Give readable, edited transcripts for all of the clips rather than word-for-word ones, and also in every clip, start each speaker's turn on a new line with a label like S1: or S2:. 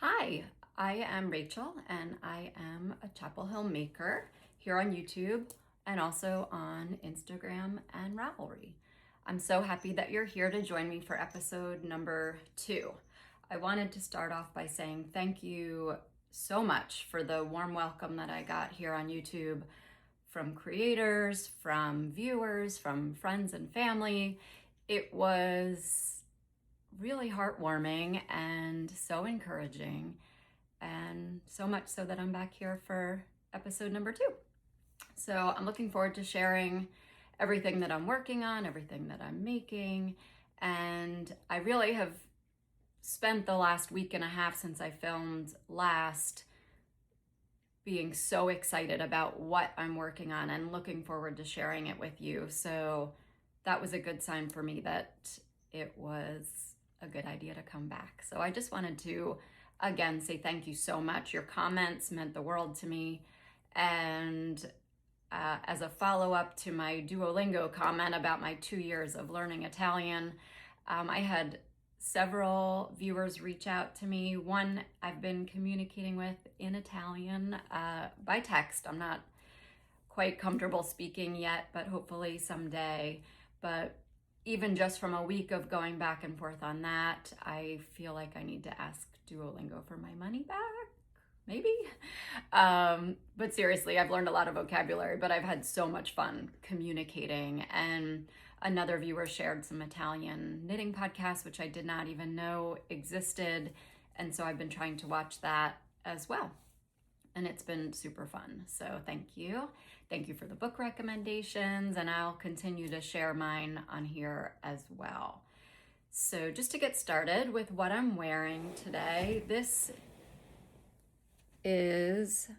S1: Hi, I am Rachel and I am a Chapel Hill maker here on YouTube and also on Instagram and Ravelry. I'm so happy that you're here to join me for episode number 2. I wanted to start off by saying thank you so much for the warm welcome that I got here on YouTube from creators, from viewers, from friends and family. It was really heartwarming and so encouraging, and so much so that I'm back here for episode number 2. So I'm looking forward to sharing everything that I'm working on, everything that I'm making, and I really have spent the last week and a half since I filmed last being so excited about what I'm working on and looking forward to sharing it with you. So that was a good sign for me that it was a good idea to come back. So I just wanted to again say thank you so much. Your comments meant the world to me. And as a follow-up to my Duolingo comment about my 2 years of learning Italian, I had several viewers reach out to me. One I've been communicating with in Italian by text. I'm not quite comfortable speaking yet, but hopefully someday. But even just from a week of going back and forth on that, I feel like I need to ask Duolingo for my money back, maybe. But seriously, I've learned a lot of vocabulary, but I've had so much fun communicating. And another viewer shared some Italian knitting podcasts, which I did not even know existed. And so I've been trying to watch that as well. And it's been super fun. So thank you. Thank you for the book recommendations, and I'll continue to share mine on here as well. So just to get started with what I'm wearing today, this is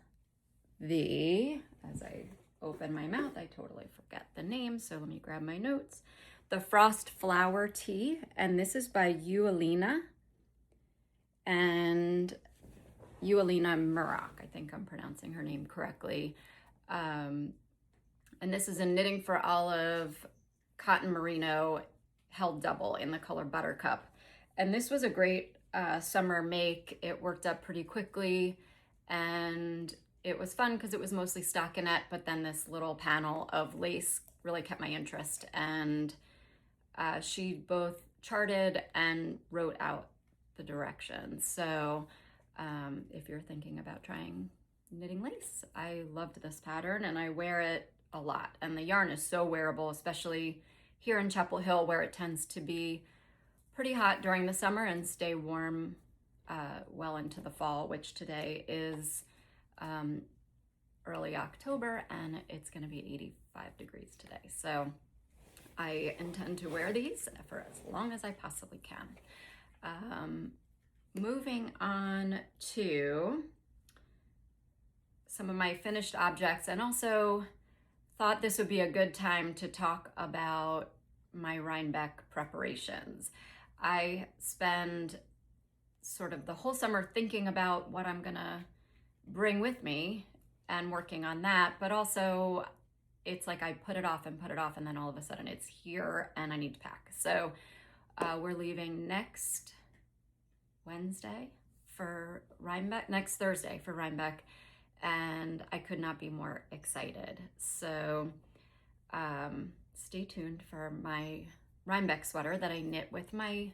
S1: as I open my mouth, I totally forget the name, so let me grab my notes. The Frost Flower Tea, and this is by Eulina and Eulina Murak. I think I'm pronouncing her name correctly. And this is a Knitting for Olive cotton merino held double in the color Buttercup. And this was a great summer make. It worked up pretty quickly and it was fun because it was mostly stockinette, but then this little panel of lace really kept my interest. And she both charted and wrote out the directions. So if you're thinking about trying knitting lace, I loved this pattern and I wear it a lot. And the yarn is so wearable, especially here in Chapel Hill where it tends to be pretty hot during the summer and stay warm well into the fall, which today is early October and it's going to be 85 degrees today. So I intend to wear these for as long as I possibly can. Moving on to some of my finished objects, and also thought this would be a good time to talk about my Reinbeck preparations. I spend sort of the whole summer thinking about what I'm gonna bring with me and working on that, but also it's like I put it off and then all of a sudden it's here and I need to pack. So we're leaving next Thursday for Rhinebeck, and I could not be more excited. So stay tuned for my Rhinebeck sweater that I knit with my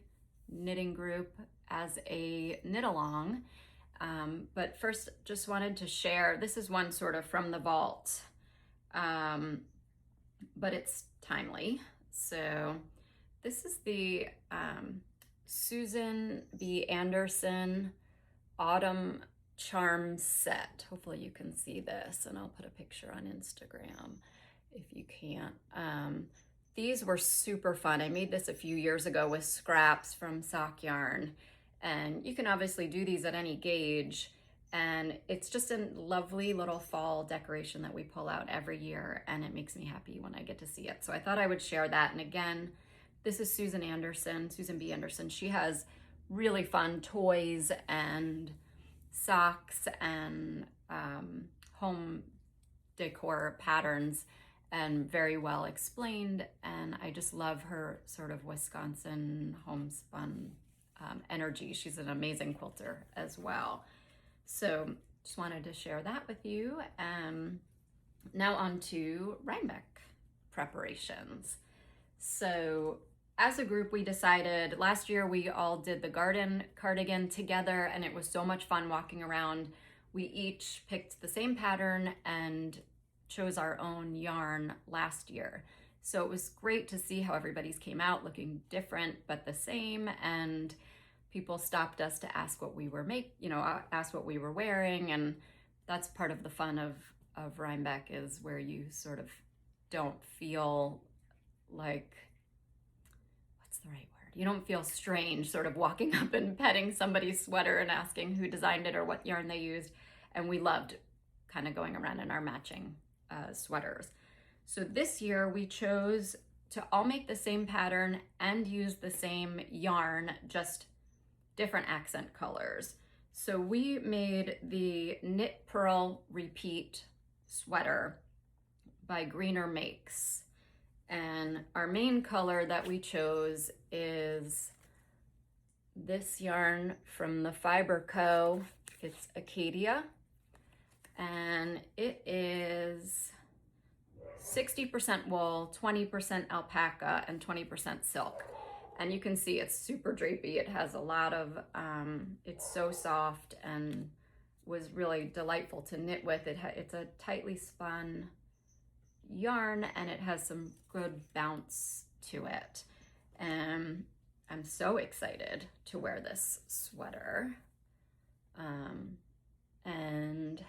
S1: knitting group as a knit along. But first, just wanted to share, this is one sort of from the vault, but it's timely. So this is the Susan B. Anderson Autumn Charm Set. Hopefully you can see this, and I'll put a picture on Instagram if you can't. These were super fun. I made this a few years ago with scraps from sock yarn, and you can obviously do these at any gauge, and it's just a lovely little fall decoration that we pull out every year, and it makes me happy when I get to see it. So I thought I would share that. And again, this is Susan B. Anderson. She has really fun toys and socks and home decor patterns, and very well explained. And I just love her sort of Wisconsin homespun energy. She's an amazing quilter as well. So just wanted to share that with you. Now on to Rhinebeck preparations. So as a group, we decided last year we all did the garden cardigan together, and it was so much fun walking around. We each picked the same pattern and chose our own yarn last year. So it was great to see how everybody's came out looking different but the same, and people stopped us to ask what we were ask what we were wearing, and that's part of the fun of Rhinebeck, is where you sort of don't feel like, what's the right word? You don't feel strange sort of walking up and petting somebody's sweater and asking who designed it or what yarn they used. And we loved kind of going around in our matching sweaters. So this year we chose to all make the same pattern and use the same yarn, just different accent colors. So we made the Knit Purl Repeat sweater by Greener Makes. And our main color that we chose is this yarn from the Fibre Co. It's Acadia. And it is 60% wool, 20% alpaca, and 20% silk. And you can see it's super drapey. It has a lot of, it's so soft and was really delightful to knit with. It's a tightly spun yarn, and it has some good bounce to it. And I'm so excited to wear this sweater. And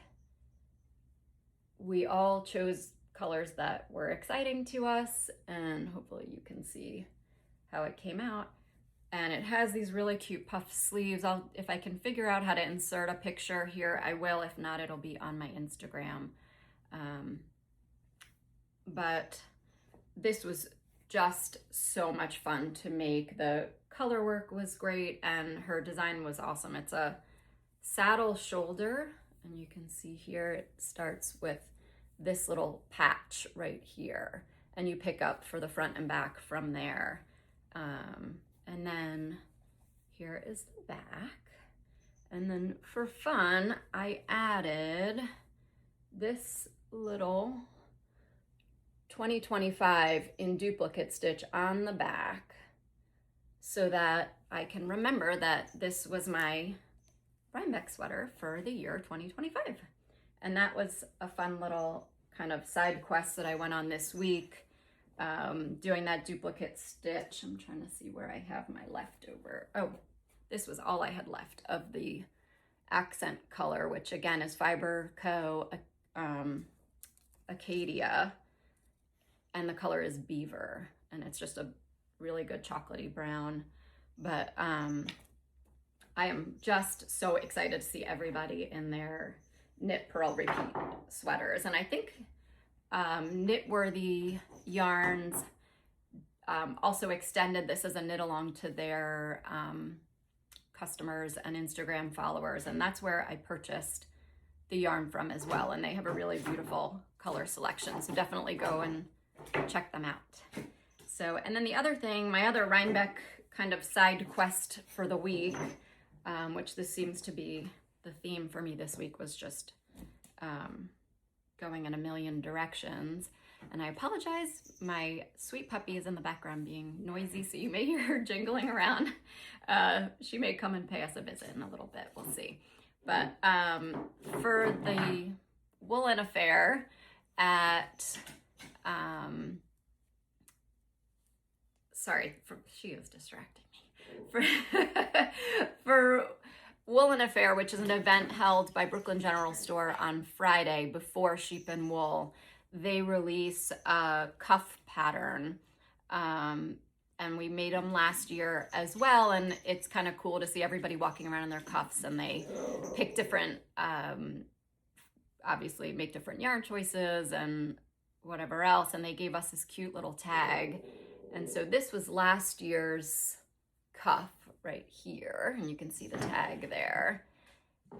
S1: we all chose colors that were exciting to us, and hopefully you can see how it came out. And it has these really cute puff sleeves. If I can figure out how to insert a picture here, I will. If not, it'll be on my Instagram. But this was just so much fun to make. The color work was great, and her design was awesome. It's a saddle shoulder, and you can see here it starts with this little patch right here, and you pick up for the front and back from there. And then here is the back. And then for fun, I added this little 2025 in duplicate stitch on the back so that I can remember that this was my Rhinebeck sweater for the year 2025. And that was a fun little kind of side quest that I went on this week, doing that duplicate stitch. I'm trying to see where I have my leftover. Oh, this was all I had left of the accent color, which again is Fibre Co. Acadia, and the color is Beaver, and it's just a really good chocolatey brown. But I am just so excited to see everybody in their Knit Purl Repeat sweaters. And I think Knitworthy Yarns also extended this as a knit along to their customers and Instagram followers, and that's where I purchased the yarn from as well. And they have a really beautiful color selection, so definitely go and check them out. So, and then the other thing, my other Rhinebeck kind of side quest for the week, which this seems to be the theme for me this week, was just going in a million directions. And I apologize, my sweet puppy is in the background being noisy, so you may hear her jingling around. She may come and pay us a visit in a little bit, we'll see. But for the woolen affair at, she is distracting me. For Woolen Affair, which is an event held by Brooklyn General Store on Friday before Sheep and Wool, they release a cuff pattern, and we made them last year as well, and it's kind of cool to see everybody walking around in their cuffs, and they pick different, obviously make different yarn choices and whatever else, and they gave us this cute little tag. And so this was last year's cuff right here, and you can see the tag there.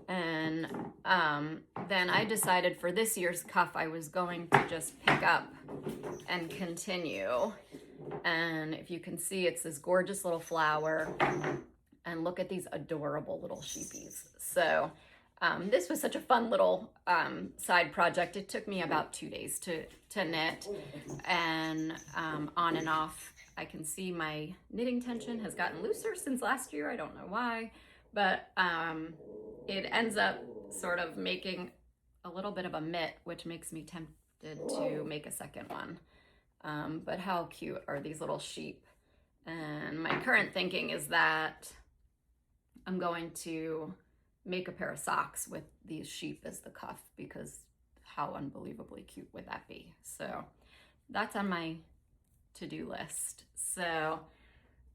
S1: And then I decided for this year's cuff I was going to just pick up and continue. And if you can see, it's this gorgeous little flower, and look at these adorable little sheepies. So this was such a fun little side project. It took me about 2 days to knit, and on and off. I can see my knitting tension has gotten looser since last year. I don't know why, but it ends up sort of making a little bit of a mitt, which makes me tempted to make a second one. But how cute are these little sheep? And my current thinking is that I'm going to make a pair of socks with these sheep as the cuff, because how unbelievably cute would that be? So that's on my to-do list. So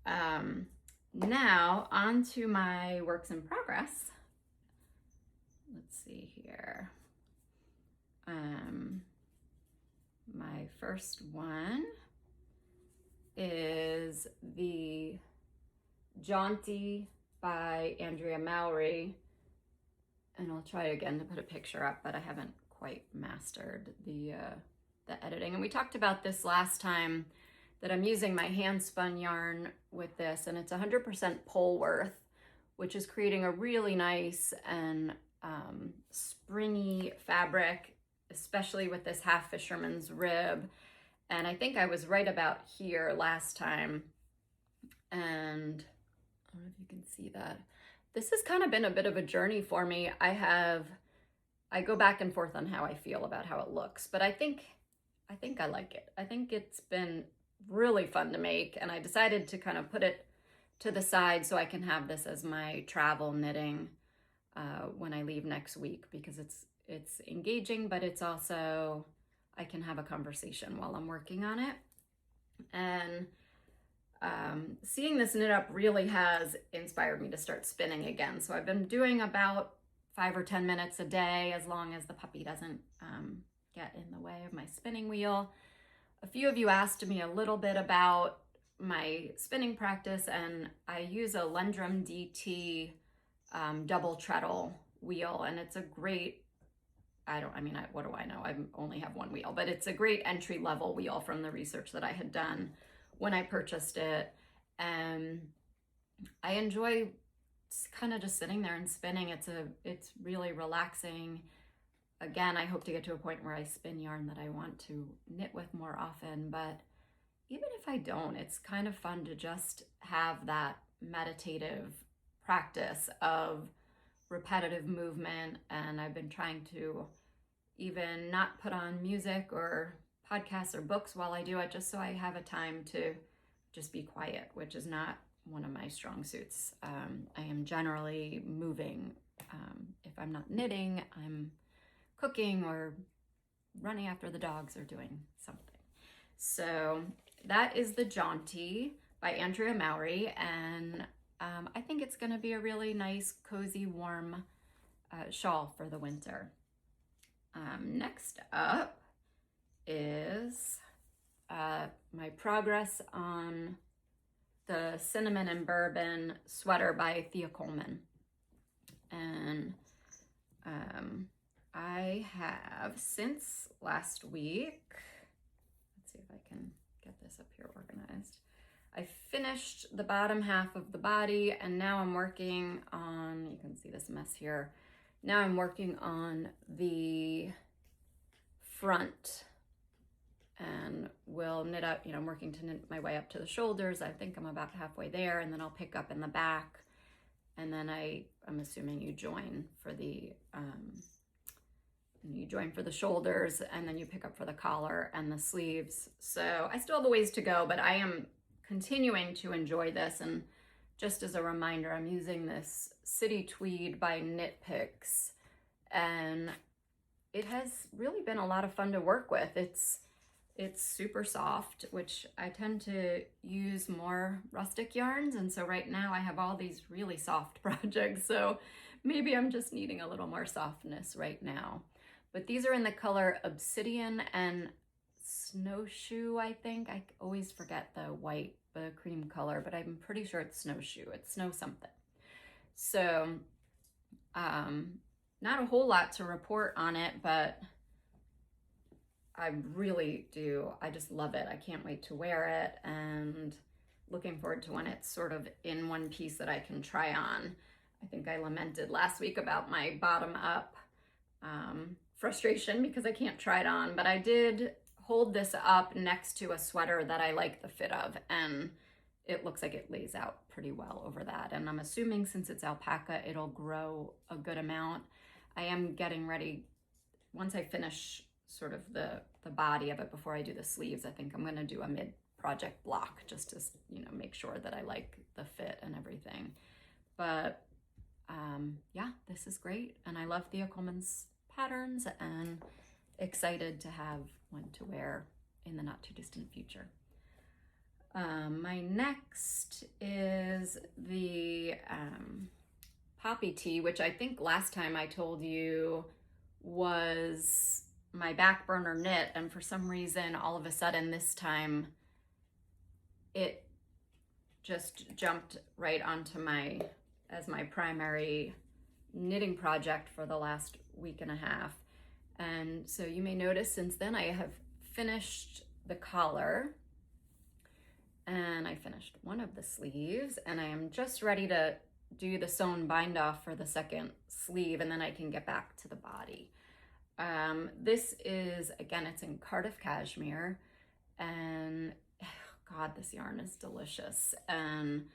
S1: now on to my works in progress. Let's see here. My first one is the Jaunty by Andrea Mowry. And I'll try again to put a picture up, but I haven't quite mastered the editing. And we talked about this last time, that I'm using my Handspun yarn with this, and it's 100% polworth, which is creating a really nice and springy fabric, especially with this half fisherman's rib. And I think I was right about here last time. And I don't know if you can see that. This has kind of been a bit of a journey for me. I go back and forth on how I feel about how it looks, but I think I like it. I think it's been really fun to make, and I decided to kind of put it to the side so I can have this as my travel knitting when I leave next week, because it's engaging, but it's also, I can have a conversation while I'm working on it. And seeing this knit up really has inspired me to start spinning again. So I've been doing about 5 or 10 minutes a day, as long as the puppy doesn't get in the way of my spinning wheel. A few of you asked me a little bit about my spinning practice, and I use a Lendrum DT double treadle wheel, and it's a great, what do I know? I only have one wheel, but it's a great entry level wheel from the research that I had done when I purchased it. And I enjoy kind of just sitting there and spinning. It's really relaxing. Again, I hope to get to a point where I spin yarn that I want to knit with more often, but even if I don't, it's kind of fun to just have that meditative practice of repetitive movement. And I've been trying to even not put on music or podcasts or books while I do it, just so I have a time to just be quiet, which is not one of my strong suits. I am generally moving. If I'm not knitting, I'm cooking or running after the dogs or doing something. So that is the Jaunty by Andrea Mowry, and I think it's going to be a really nice, cozy, warm shawl for the winter. Next up is my progress on the Cinnamon and Bourbon sweater by Thea Colman. And I have, since last week, let's see if I can get this up here organized. I finished the bottom half of the body, and now I'm working on, you can see this mess here. Now I'm working on the front, and will knit up, I'm working to knit my way up to the shoulders. I think I'm about halfway there, and then I'll pick up in the back. And then I'm assuming you join for the shoulders, and then you pick up for the collar and the sleeves. So I still have a ways to go, but I am continuing to enjoy this. And just as a reminder, I'm using this City Tweed by Knit Picks, and it has really been a lot of fun to work with. It's super soft, which I tend to use more rustic yarns, and so right now I have all these really soft projects, so maybe I'm just needing a little more softness right now. But these are in the color Obsidian and Snowshoe, I think. I always forget the cream color, but I'm pretty sure it's Snowshoe. It's snow something. So not a whole lot to report on it, but I really do. I just love it. I can't wait to wear it. And looking forward to when it's sort of in one piece that I can try on. I think I lamented last week about my bottom up frustration because I can't try it on, but I did hold this up next to a sweater that I like the fit of, and it looks like it lays out pretty well over that. And I'm assuming since it's alpaca, it'll grow a good amount. I am getting ready, once I finish sort of the body of it before I do the sleeves, I think I'm gonna do a mid-project block just to, you know, make sure that I like the fit and everything. But yeah, this is great. And I love Thea Colman's patterns and excited to have one to wear in the not too distant future. My next is the poppy tee, which I think last time I told you was my back burner knit, and for some reason all of a sudden this time it just jumped right onto as my primary knitting project for the last week and a half. And so you may notice since then I have finished the collar and I finished one of the sleeves, and I am just ready to do the sewn bind off for the second sleeve, and then I can get back to the body. This is, again, it's in Cardiff Cashmere, and God, this yarn is delicious. And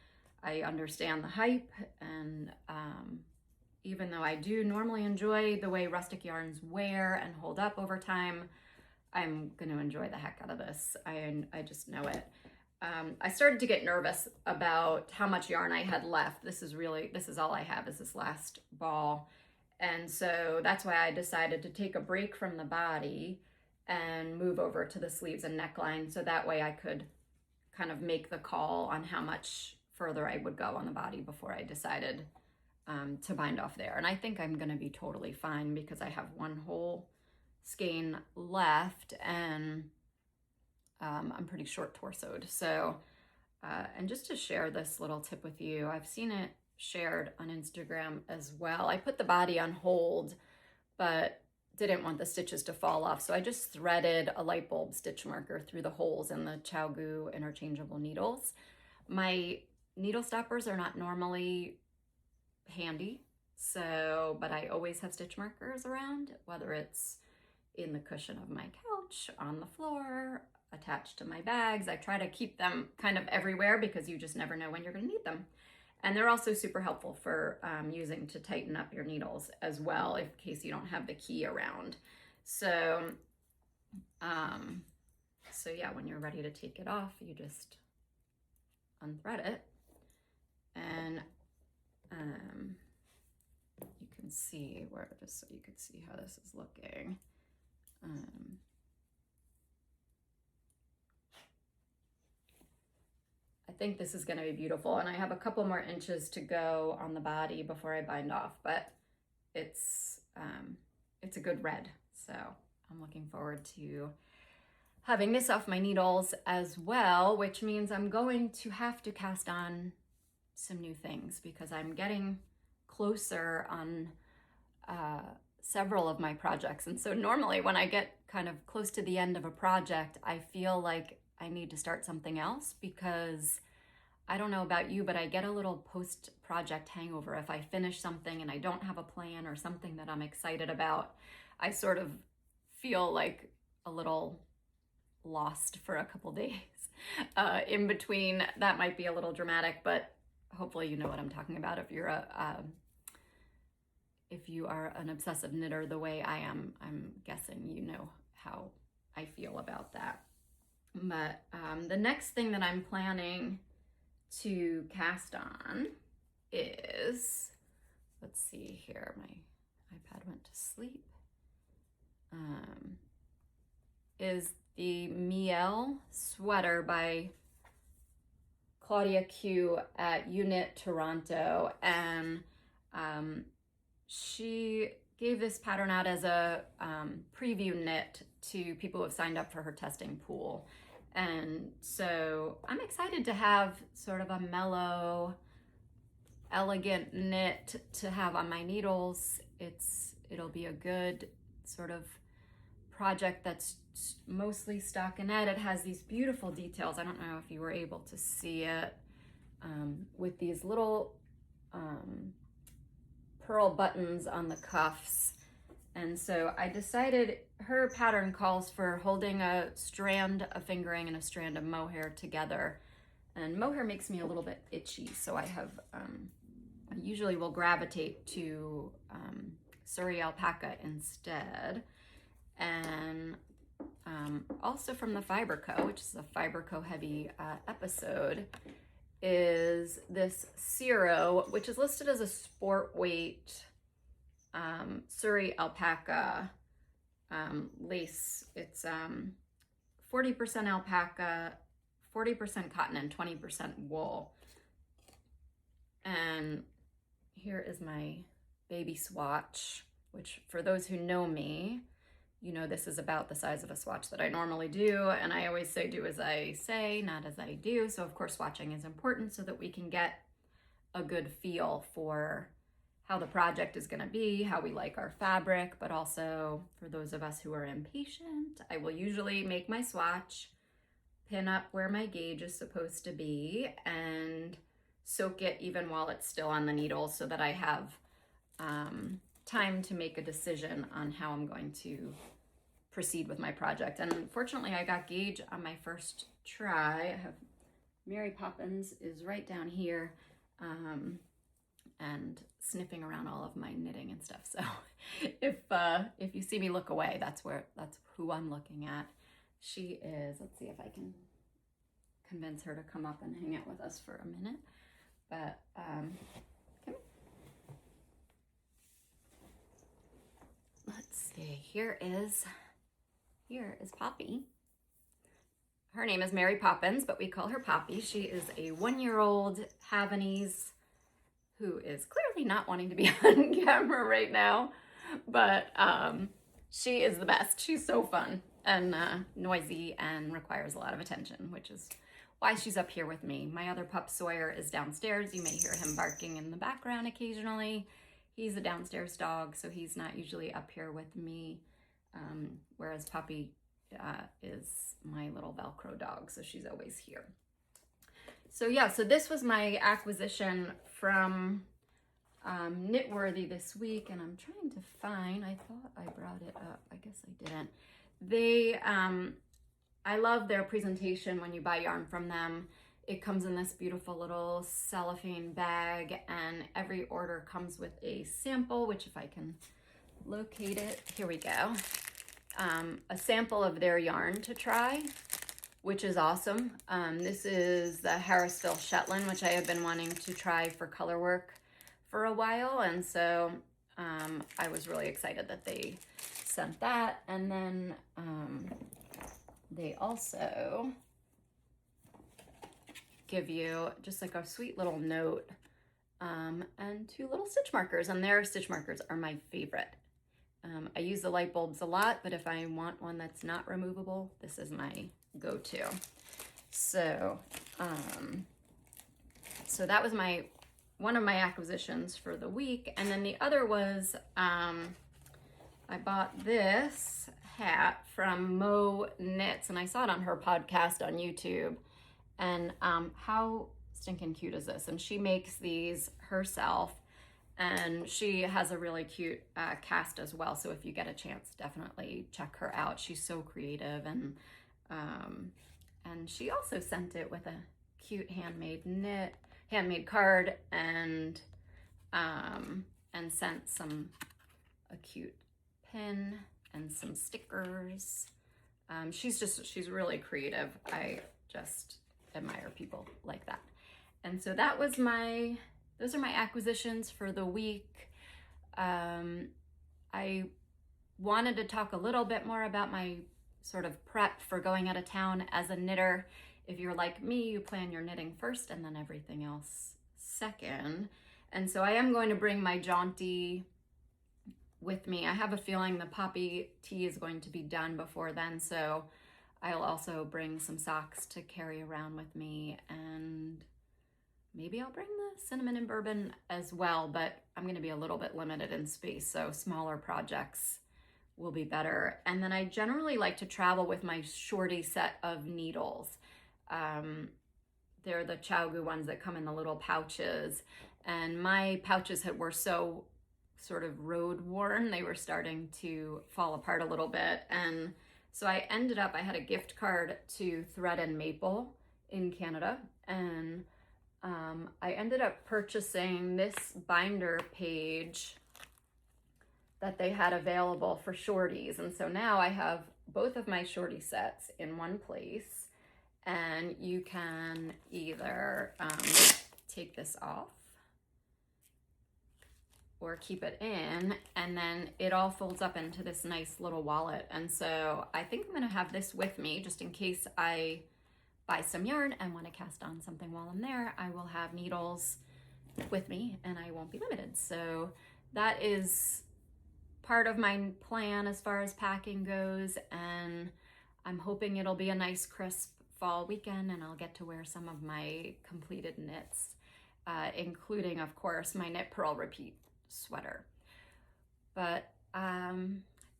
S1: I understand the hype, and even though I do normally enjoy the way rustic yarns wear and hold up over time, I'm going to enjoy the heck out of this. I just know it. I started to get nervous about how much yarn I had left. This is all I have is this last ball. And so that's why I decided to take a break from the body and move over to the sleeves and neckline. So that way I could kind of make the call on how much further I would go on the body before I decided to bind off there. And I think I'm going to be totally fine because I have one whole skein left, and I'm pretty short torsoed. So, and just to share this little tip with you, I've seen it shared on Instagram as well. I put the body on hold, but didn't want the stitches to fall off. So I just threaded a light bulb stitch marker through the holes in the ChowGoo interchangeable needles. My needle stoppers are not normally handy, but I always have stitch markers around, whether it's in the cushion of my couch, on the floor, attached to my bags. I try to keep them kind of everywhere because you just never know when you're going to need them. And they're also super helpful for using to tighten up your needles as well, in case you don't have the key around. So, yeah, when you're ready to take it off, you just unthread it, and you can see just so you can see how this is looking. I think this is going to be beautiful, and I have a couple more inches to go on the body before I bind off, but it's a good red, so I'm looking forward to having this off my needles as well, which means I'm going to have to cast on some new things because I'm getting closer on several of my projects. And so normally when I get kind of close to the end of a project, I feel like I need to start something else because I don't know about you, but I get a little post-project hangover. If I finish something and I don't have a plan or something that I'm excited about, I sort of feel like a little lost for a couple days in between. That might be a little dramatic, but hopefully you know what I'm talking about. If you are an obsessive knitter the way I am, I'm guessing you know how I feel about that. But the next thing that I'm planning to cast on is, let's see here, my iPad went to sleep, is the Miel sweater by Claudia Q at Unit Toronto. And she gave this pattern out as a preview knit to people who have signed up for her testing pool. And so I'm excited to have sort of a mellow, elegant knit to have on my needles. It'll be a good sort of project that's mostly stockinette. It has these beautiful details. I don't know if you were able to see it, with these little pearl buttons on the cuffs. And so I decided her pattern calls for holding a strand of fingering and a strand of mohair together. And mohair makes me a little bit itchy, so I usually will gravitate to Surrey alpaca instead. And also from the Fibre Co., which is a Fibre Co. heavy episode, is this Cirro, which is listed as a sport weight Surrey alpaca lace. It's 40% alpaca, 40% cotton, and 20% wool. And here is my baby swatch, which for those who know me, you know this is about the size of a swatch that I normally do, and I always say do as I say, not as I do. So of course swatching is important so that we can get a good feel for how the project is going to be, how we like our fabric, but also for those of us who are impatient, I will usually make my swatch, pin up where my gauge is supposed to be, and soak it even while it's still on the needle so that I have time to make a decision on how I'm going to proceed with my project. And fortunately, I got gauge on my first try. I have Mary Poppins is right down here, and sniffing around all of my knitting and stuff. So if you see me look away, that's who I'm looking at. She is, let's see if I can convince her to come up and hang out with us for a minute. But let's see, here is Poppy. Her name is Mary Poppins, but we call her Poppy. She is a 1-year-old Havanese who is clearly not wanting to be on camera right now, but she is the best. She's so fun and noisy and requires a lot of attention, which is why she's up here with me. My other pup, Sawyer, is downstairs. You may hear him barking in the background occasionally. He's a downstairs dog, so he's not usually up here with me, whereas Poppy is my little Velcro dog, so she's always here. So yeah, so this was my acquisition from Knitworthy this week, and I'm trying to find, I thought I brought it up, I guess I didn't. They, I love their presentation when you buy yarn from them. It comes in this beautiful little cellophane bag, and every order comes with a sample, which if I can locate it, here we go. A sample of their yarn to try, which is awesome. This is the Harrisville Shetland, which I have been wanting to try for color work for a while, and so I was really excited that they sent that. And then they also give you just like a sweet little note and 2 little stitch markers, and their stitch markers are my favorite. I use the light bulbs a lot, but if I want one that's not removable, this is my go-to. So, so that was one of my acquisitions for the week. And then the other was, I bought this hat from Mo Knits, and I saw it on her podcast on YouTube. And how stinking cute is this? And she makes these herself, and she has a really cute cast as well. So if you get a chance, definitely check her out. She's so creative, and she also sent it with a cute handmade card, and sent a cute pin and some stickers. She's really creative. I just admire people like that. And so that was those are my acquisitions for the week. I wanted to talk a little bit more about my sort of prep for going out of town as a knitter. If you're like me, you plan your knitting first and then everything else second. And so I am going to bring my Jaunty with me. I have a feeling the poppy tea is going to be done before then, so I'll also bring some socks to carry around with me, and maybe I'll bring the cinnamon and bourbon as well, but I'm going to be a little bit limited in space, so smaller projects will be better. And then I generally like to travel with my Shortie set of needles. They're the Chowgu ones that come in the little pouches. And my pouches were so sort of road worn, they were starting to fall apart a little bit. And so I had a gift card to Thread and Maple in Canada. And I ended up purchasing this binder page that they had available for Shorties. And so now I have both of my Shortie sets in one place, and you can either take this off or keep it in, and then it all folds up into this nice little wallet. And so I think I'm gonna have this with me just in case I buy some yarn and want to cast on something while I'm there. I will have needles with me and I won't be limited. So that is part of my plan as far as packing goes, and I'm hoping it'll be a nice crisp fall weekend and I'll get to wear some of my completed knits, including of course my Knit Purl repeat sweater. But I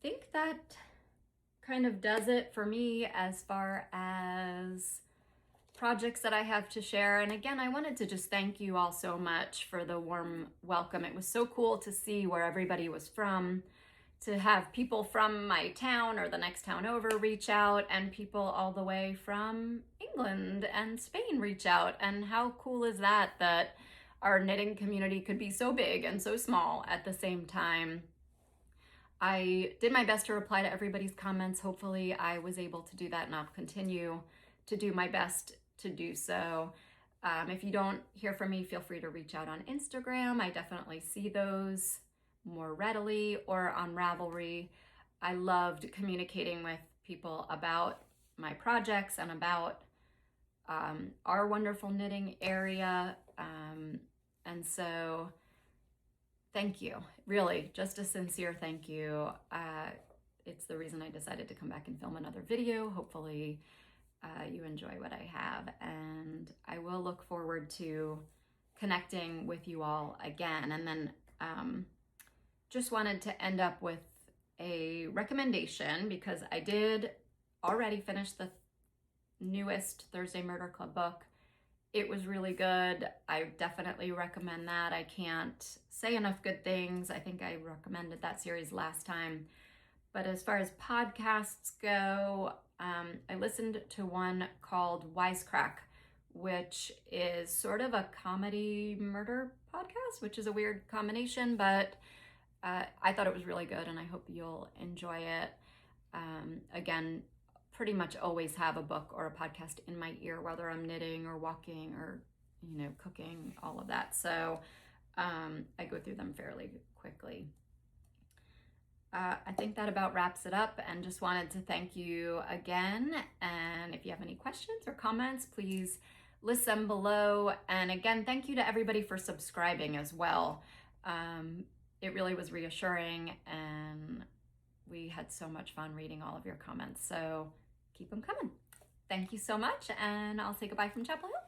S1: think that kind of does it for me as far as projects that I have to share. And again, I wanted to just thank you all so much for the warm welcome. It was so cool to see where everybody was from, to have people from my town or the next town over reach out, and people all the way from England and Spain reach out. And how cool is that, that our knitting community could be so big and so small at the same time. I did my best to reply to everybody's comments. Hopefully I was able to do that, and I'll continue to do my best to do so. If you don't hear from me, feel free to reach out on Instagram. I definitely see those more readily, or on Ravelry. I loved communicating with people about my projects and about our wonderful knitting area. And so thank you, really, just a sincere thank you. It's the reason I decided to come back and film another video. Hopefully you enjoy what I have, and I will look forward to connecting with you all again. And then just wanted to end up with a recommendation, because I did already finish the newest Thursday Murder Club book. It was really good. I definitely recommend that. I can't say enough good things. I think I recommended that series last time. But as far as podcasts go, I listened to one called Wisecrack, which is sort of a comedy murder podcast, which is a weird combination, but I thought it was really good, and I hope you'll enjoy it. Again, pretty much always have a book or a podcast in my ear, whether I'm knitting or walking or, cooking, all of that. So I go through them fairly quickly. I think that about wraps it up, and just wanted to thank you again. And if you have any questions or comments, please list them below. And again, thank you to everybody for subscribing as well. It really was reassuring, and we had so much fun reading all of your comments. So keep them coming. Thank you so much, and I'll say goodbye from Chapel Hill.